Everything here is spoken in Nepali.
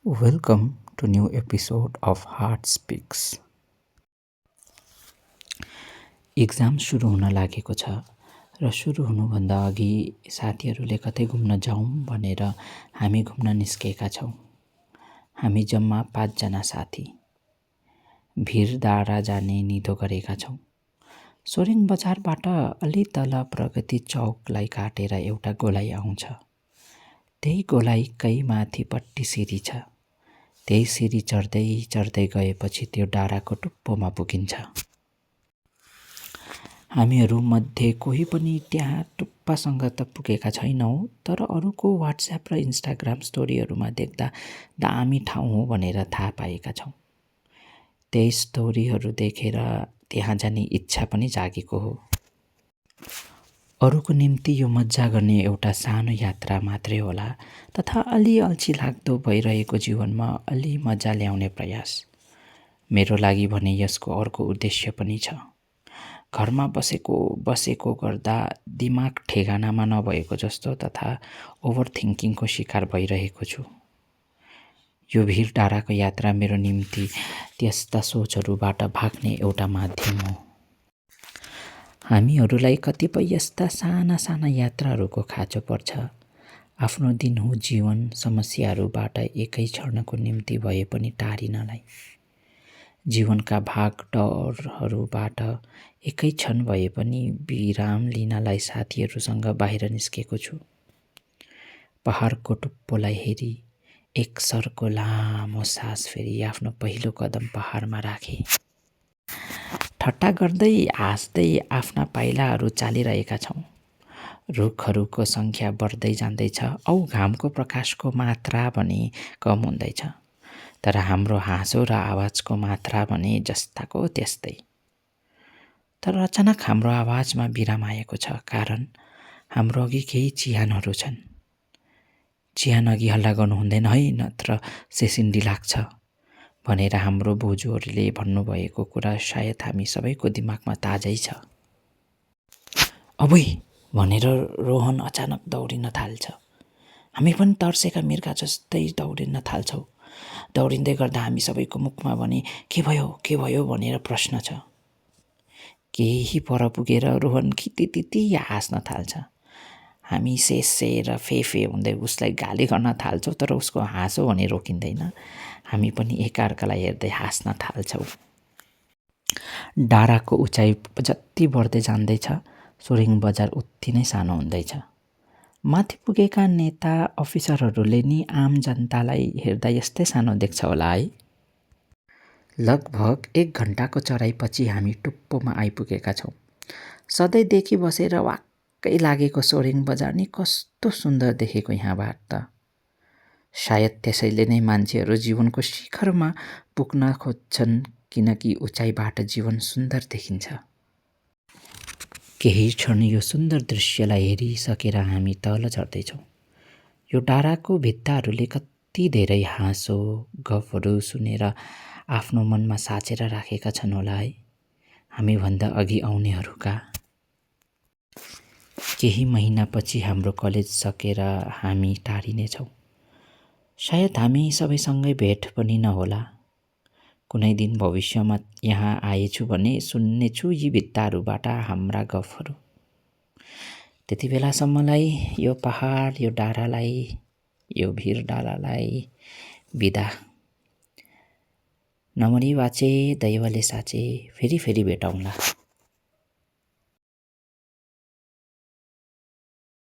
Welcome to new episode of Heart Speaks. Exam सुरु हुन लागेको छ र सुरु हुनुभन्दा अघि साथीहरूले कतै घुम्न जाउँ भनेर हामी घुम्न निस्केका छौँ। हामी जम्मा 5 जना साथी भिरडाँडा जाने निधो गरेका छौँ। सोरेङ बजारबाट अलि तल प्रगति चौकलाई काटेर एउटा गोलाइ आउँछ। त्यही गोलाइकै माथिपट्टि सिरी छ। त्यही सिरी चढ्दै चढ्दै गएपछि त्यो डाँडाको टुप्पोमा पुगिन्छ। हामीहरू मध्ये कोही पनि त्यहाँ टुप्पासँग त पुगेका छैनौँ, तर अरूको व्हाट्सएप र इन्स्टाग्राम स्टोरीहरूमा देख्दा दामी ठाउँ हो भनेर थाहा पाएका छौँ। त्यही स्टोरीहरू देखेर त्यहाँ जाने इच्छा पनि जागेको हो। अरूको निम्ति यो मज्जा गर्ने एउटा सानो यात्रा मात्रै होला, तथा अलि अल्छी लाग्दो भइरहेको जीवनमा अलि मजा ल्याउने प्रयास। मेरो लागि भने यसको अर्को उद्देश्य पनि छ। घरमा बसेको गर्दा दिमाग ठेगानामा नभएको जस्तो तथा ओभर थिङ्किङको शिकार भइरहेको छु। यो भिरडाँडाको यात्रा मेरो निम्ति त्यस्ता सोचहरूबाट भाग्ने एउटा माध्यम हो। हामीहरूलाई कतिपय यस्ता साना साना यात्राहरूको खाँचो पर्छ। आफ्नो दिनहुँ जीवन समस्याहरूबाट एकै क्षणको निम्ति भए पनि टारिनलाई। जीवनका भागदौडहरूबाट एकै क्षण भए पनि विराम लिनलाई साथीहरूसँग बाहिर निस्केको छु। पहाडको टुप्पोलाई हेरी एक सरको लामो सास फेरि आफ्नो पहिलो कदम पहाडमा राखे। ठट्टा गर्दै हाँस्दै आफ्ना पाइलाहरू चालिरहेका छौँ। रुखहरूको सङ्ख्या बढ्दै जाँदैछ औ घामको प्रकाशको मात्रा भने कम हुँदैछ, तर हाम्रो हाँसो र आवाजको मात्रा भने जस्ताको त्यस्तै। तर अचानक हाम्रो आवाजमा विराम आएको छ, कारण हाम्रो अघि केही चिहानहरू छन्। चिहान अघि हल्ला गर्नु हुँदैन है, नत्र सेसिन्डी लाग्छ भनेर हाम्रो बोजूहरूले भन्नुभएको कुरा सायद हामी सबैको दिमागमा ताजै छ। अबुई भनेर रोहन अचानक दौडिन थाल्छ। हामी पनि तर्सेका मिर्गा जस्तै दौडिन थाल्छौँ। दौडिँदै गर्दा हामी सबैको मुखमा भने के भयो भनेर प्रश्न छ। केही पर पुगेर रोहन खितितिती हाँस्न थाल्छ। हामी से र फे हुँदै उसलाई गाली गर्न थाल्छौँ, तर उसको हाँसो भने रोकिँदैन। हामी पनि एकअर्कालाई हेर्दै हाँस्न थाल्छौँ। डाँडाको उचाइ जति बढ्दै जाँदैछ, सोरेङ बजार उति नै सानो हुँदैछ। माथि पुगेका नेता अफिसरहरूले नि आम जनतालाई हेर्दा यस्तै सानो देख्छ होला है। लगभग 1 घण्टाको चढाइपछि हामी टुप्पोमा आइपुगेका छौँ। सधैँ देखि बसेर वाक्कै लागेको सोरेङ बजार नि कस्तो सुन्दर देखेको यहाँबाट त। सायद त्यसैले नै मान्छेहरू जीवनको शिखरमा पुग्न खोज्छन्, किनकि उचाइबाट जीवन सुन्दर देखिन्छ। केही क्षण यो सुन्दर दृश्यलाई हेरिसकेर हामी तल झर्दैछौँ। यो डाँडाको भित्ताहरूले कति धेरै हाँसो गफहरू सुनेर आफ्नो मनमा साचेर राखेका छन् होला है, हामीभन्दा अघि आउनेहरूका। केही महिनापछि हाम्रो कलेज सकेर हामी टारिनेछौँ। सायद हामी सबैसँगै भेट पनि नहोला। कुनै दिन भविष्यमा यहाँ आएछु भने सुन्नेछु यी भित्ताहरूबाट हाम्रा गफहरू। त्यति बेलासम्मलाई यो पहाड, यो डाँडालाई, यो भिरडाँडालाई बिदा। नमरी वाचे दैवले साचे, फेरि भेटौँला।